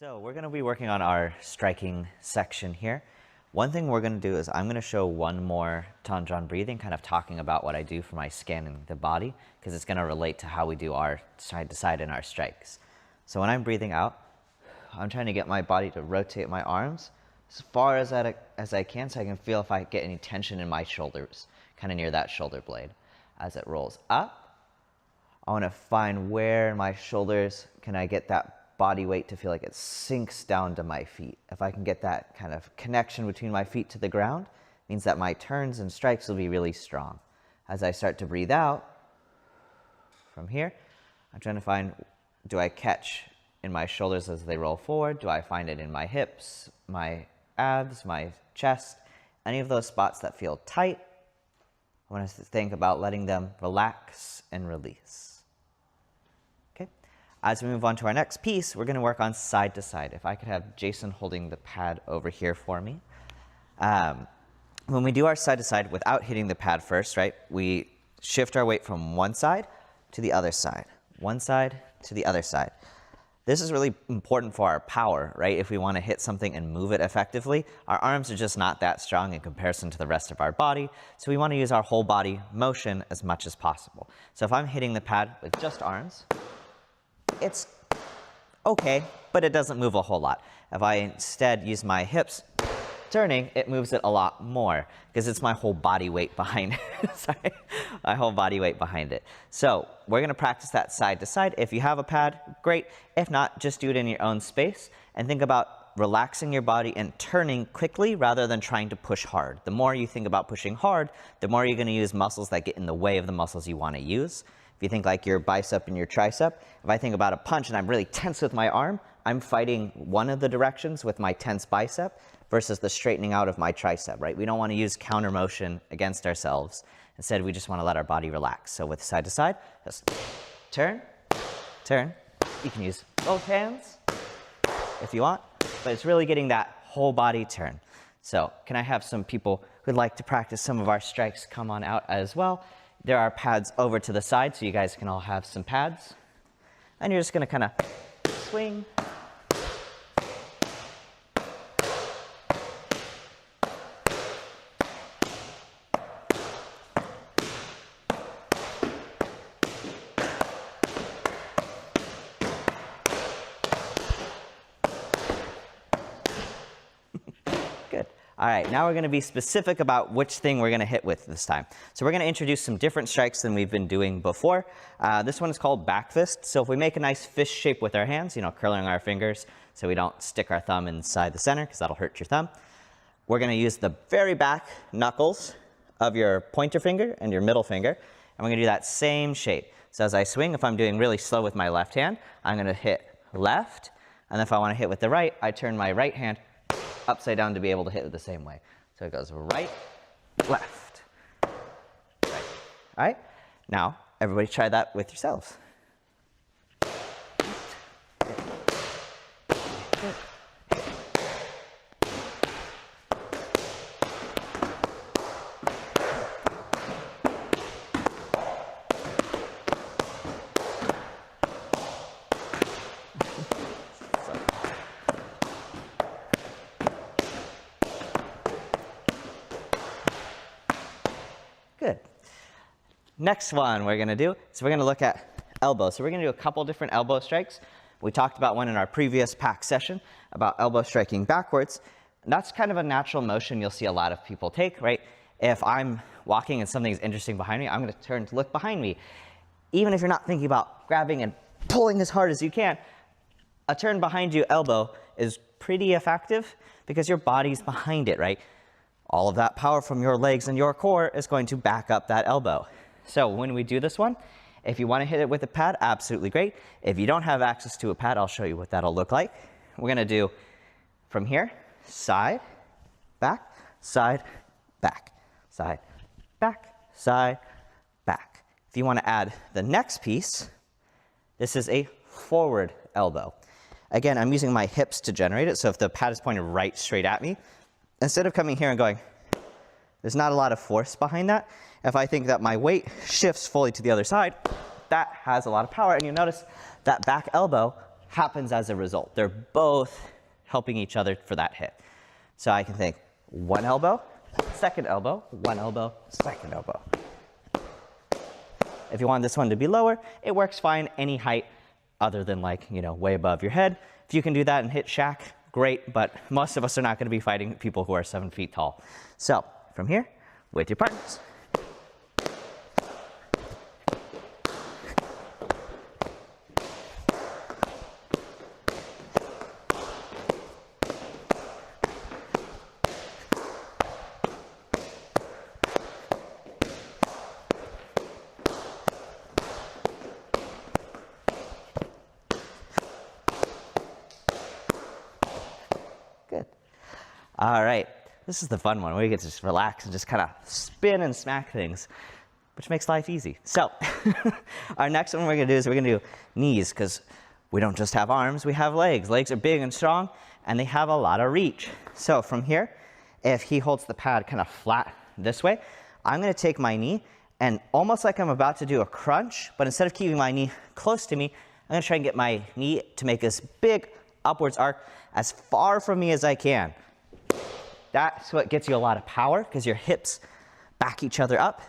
So we're going to be working on our striking section here. One thing we're going to do is I'm going to show one more Tanjong breathing, kind of talking about what I do for my scanning the body, because it's going to relate to how we do our side to side in our strikes. So when I'm breathing out, I'm trying to get my body to rotate my arms as far as I can, so I can feel if I get any tension in my shoulders, kind of near that shoulder blade. As it rolls up, I want to find where in my shoulders can I get that body weight to feel like it sinks down to my feet. If I can get that kind of connection between my feet to the ground, it means that my turns and strikes will be really strong. As I start to breathe out from here, I'm trying to find, do I catch in my shoulders as they roll forward? Do I find it in my hips, my abs, my chest? Any of those spots that feel tight, I want us to think about letting them relax and release. As we move on to our next piece, we're going to work on side to side. If I could have Jason holding the pad over here for me. When we do our side to side without hitting the pad first, right, we shift our weight from one side to the other side, one side to the other side. This is really important for our power, right? If we want to hit something and move it effectively, our arms are just not that strong in comparison to the rest of our body, so we want to use our whole body motion as much as possible. So if I'm hitting the pad with just arms, it's okay, but it doesn't move a whole lot. If I instead use my hips turning, it moves it a lot more because it's my whole body weight behind it. Sorry, my whole body weight behind it. So we're going to practice that side to side. If you have a pad, great. If not, just do it in your own space and think about relaxing your body and turning quickly rather than trying to push hard. The more you think about pushing hard, the more you're going to use muscles that get in the way of the muscles you want to use. If you think like your bicep and your tricep, if I think about a punch and I'm really tense with my arm, I'm fighting one of the directions with my tense bicep versus the straightening out of my tricep, right? We don't want to use counter motion against ourselves. Instead, we just want to let our body relax. So with side to side, just turn, turn. You can use both hands if you want, but it's really getting that whole body turn. So can I have some people who'd like to practice some of our strikes come on out as well? There are pads over to the side, so you guys can all have some pads. And you're just going to kind of swing. Good. All right, now we're going to be specific about which thing we're going to hit with this time. So we're going to introduce some different strikes than we've been doing before. This one is called back fist. So if we make a nice fist shape with our hands, curling our fingers so we don't stick our thumb inside the center because that'll hurt your thumb. We're going to use the very back knuckles of your pointer finger and your middle finger, and we're going to do that same shape. So as I swing, if I'm doing really slow with my left hand, I'm going to hit left, and if I want to hit with the right, I turn my right hand upside down to be able to hit it the same way. So it goes right, left, right. All right? Now, everybody try that with yourselves. Good. Next one we're going to do is we're going to look at elbow. So we're going to do a couple different elbow strikes. We talked about one in our previous pack session about elbow striking backwards. And that's kind of a natural motion you'll see a lot of people take, right? If I'm walking and something's interesting behind me, I'm going to turn to look behind me. Even if you're not thinking about grabbing and pulling as hard as you can, a turn behind you elbow is pretty effective because your body's behind it, right? All of that power from your legs and your core is going to back up that elbow. So when we do this one, if you want to hit it with a pad, absolutely great. If you don't have access to a pad, I'll show you what that'll look like. We're going to do from here, side, back, side, back, side, back, side, back. If you want to add the next piece, this is a forward elbow. Again, I'm using my hips to generate it, so if the pad is pointed right straight at me, instead of coming here and going, there's not a lot of force behind that. If I think that my weight shifts fully to the other side, that has a lot of power. And you notice that back elbow happens as a result. They're both helping each other for that hit. So I can think one elbow, second elbow, one elbow, second elbow. If you want this one to be lower, it works fine any height other than like, way above your head. If you can do that and hit Shaq, great, but most of us are not going to be fighting people who are 7 feet tall. So from here, with your partners. Good. All right, this is the fun one where you get to just relax and just kind of spin and smack things, which makes life easy. So our next one we're gonna do is we're gonna do knees, because we don't just have arms, we have legs. Legs are big and strong, and they have a lot of reach. So from here, if he holds the pad kind of flat this way, I'm gonna take my knee and almost like I'm about to do a crunch, but instead of keeping my knee close to me, I'm gonna try and get my knee to make this big upwards arc as far from me as I can. That's what gets you a lot of power, because your hips back each other up,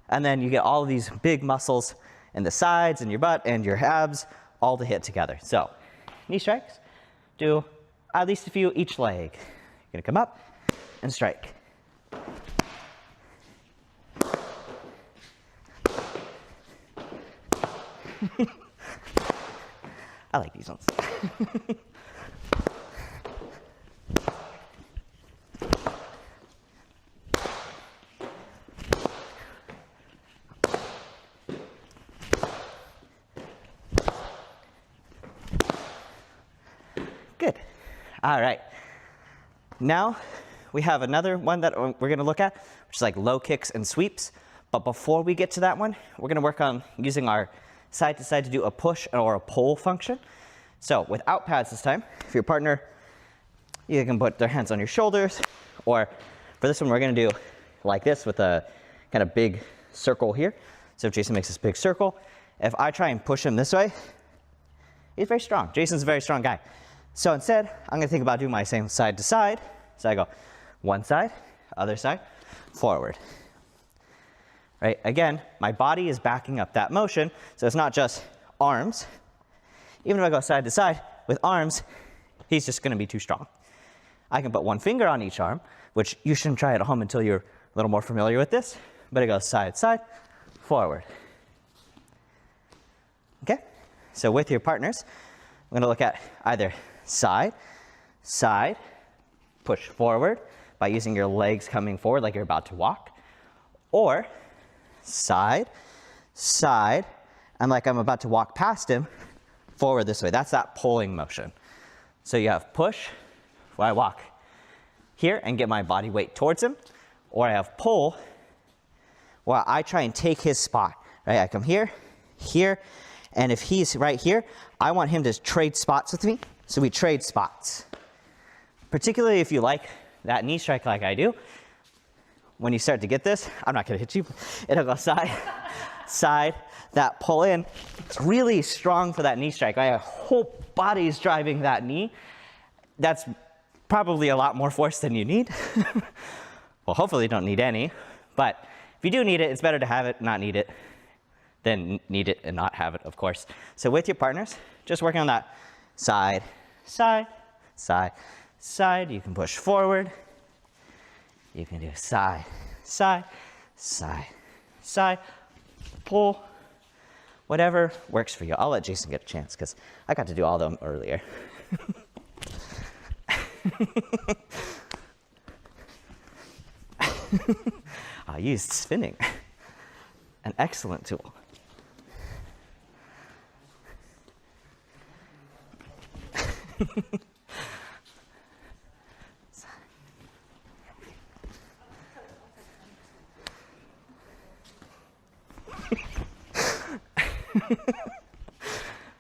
and then you get all of these big muscles in the sides and your butt and your abs all to hit together. So knee strikes, do at least a few each leg. You're gonna come up and strike. I like these ones. Good. All right. Now we have another one that we're going to look at, which is like low kicks and sweeps. But before we get to that one, we're going to work on using our side to side to do a push or a pull function. So without pads this time, if your partner, you can put their hands on your shoulders, or for this one, we're going to do like this with a kind of big circle here. So if Jason makes this big circle, if I try and push him this way, he's very strong. Jason's a very strong guy. So instead, I'm gonna think about doing my same side to side. So I go one side, other side, forward. Right, again, my body is backing up that motion, so it's not just arms. Even if I go side to side, with arms, he's just gonna be too strong. I can put one finger on each arm, which you shouldn't try at home until you're a little more familiar with this, but it goes side, side, forward. Okay, so with your partners, I'm gonna look at either side, side, push forward by using your legs coming forward like you're about to walk, or side, side, and like I'm about to walk past him, forward this way. That's that pulling motion. So you have push, where I walk here and get my body weight towards him, or I have pull, where I try and take his spot, right? I come here, here, and if he's right here, I want him to trade spots with me. So we trade spots. Particularly if you like that knee strike like I do, when you start to get this, I'm not gonna hit you, it'll go side, side, that pull in. It's really strong for that knee strike. My whole body's driving that knee. That's probably a lot more force than you need. Well, hopefully you don't need any, but if you do need it, it's better to have it, not need it, than need it and not have it, of course. So with your partners, just working on that side, side, side, side. You can push forward. You can do side, side, side, side, pull, whatever works for you. I'll let Jason get a chance because I got to do all of them earlier. I used spinning, an excellent tool.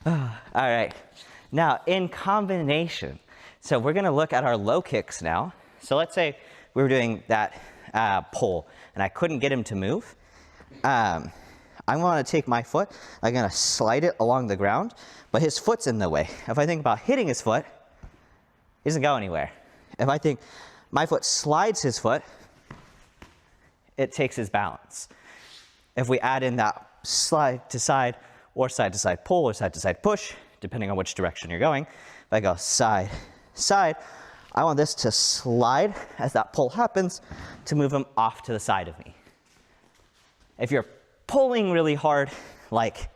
All right, now in combination, so we're gonna look at our low kicks now. So let's say we were doing that pull and I couldn't get him to move. I I'm going to take my foot, I'm going to slide it along the ground, but his foot's in the way. If I think about hitting his foot, he doesn't go anywhere. If I think my foot slides his foot, it takes his balance. If we add in that slide to side pull or side to side push, depending on which direction you're going, if I go side, side, I want this to slide as that pull happens to move him off to the side of me. If you're pulling really hard, like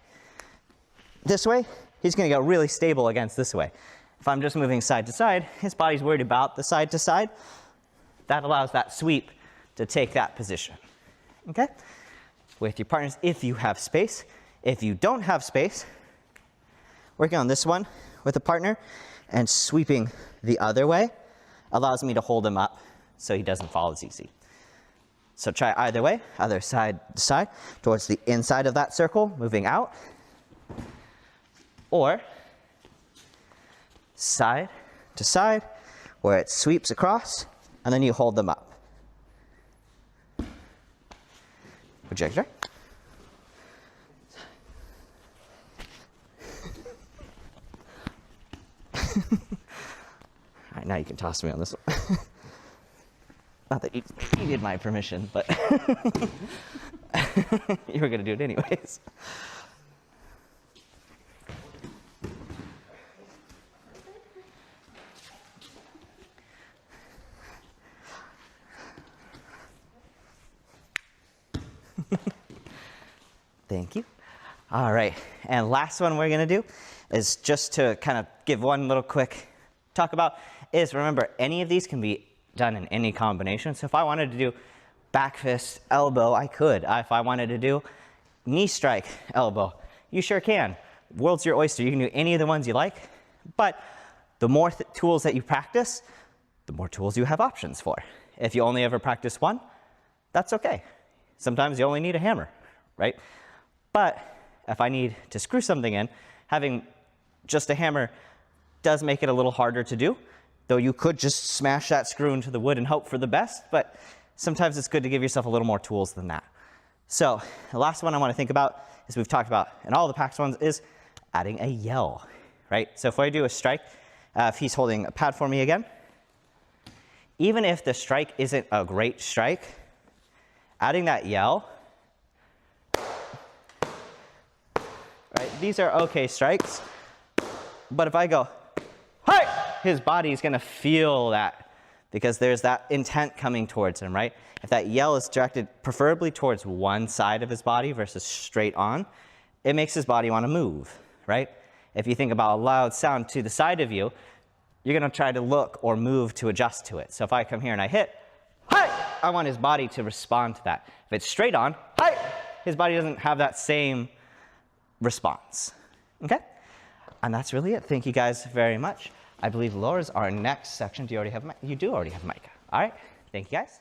this way, he's going to go really stable against this way. If I'm just moving side to side, his body's worried about the side to side. That allows that sweep to take that position. Okay? With your partners, if you have space. If you don't have space, working on this one with a partner and sweeping the other way allows me to hold him up so he doesn't fall as easy. So try either way, either side to side, towards the inside of that circle, moving out, or side to side, where it sweeps across, and then you hold them up. Projector. All right, now you can toss me on this one. Not that you needed my permission, but you were going to do it anyways. Thank you. All right, and last one we're going to do is just to kind of give one little quick talk about is, remember, any of these can be done in any combination. So if I wanted to do back fist, elbow, I could. If I wanted to do knee strike, elbow, you sure can. World's your oyster. You can do any of the ones you like, but the more tools that you practice, the more tools you have options for. If you only ever practice one, that's okay. Sometimes you only need a hammer, right? But if I need to screw something in, having just a hammer does make it a little harder to do, though you could just smash that screw into the wood and hope for the best, but sometimes it's good to give yourself a little more tools than that. So the last one I want to think about, as we've talked about in all the PAX ones, is adding a yell, right? So if I do a strike, if he's holding a pad for me again, even if the strike isn't a great strike, adding that yell, right? These are okay strikes, but if I go, hi, his body's going to feel that because there's that intent coming towards him, right? If that yell is directed preferably towards one side of his body versus straight on, it makes his body want to move, right? If you think about a loud sound to the side of you, you're going to try to look or move to adjust to it. So if I come here and I hit, hi, I want his body to respond to that. If it's straight on, hi, his body doesn't have that same response, okay? And that's really it. Thank you guys very much. I believe Laura's our next section. Do you already have, you do already have Micah. All right, thank you guys.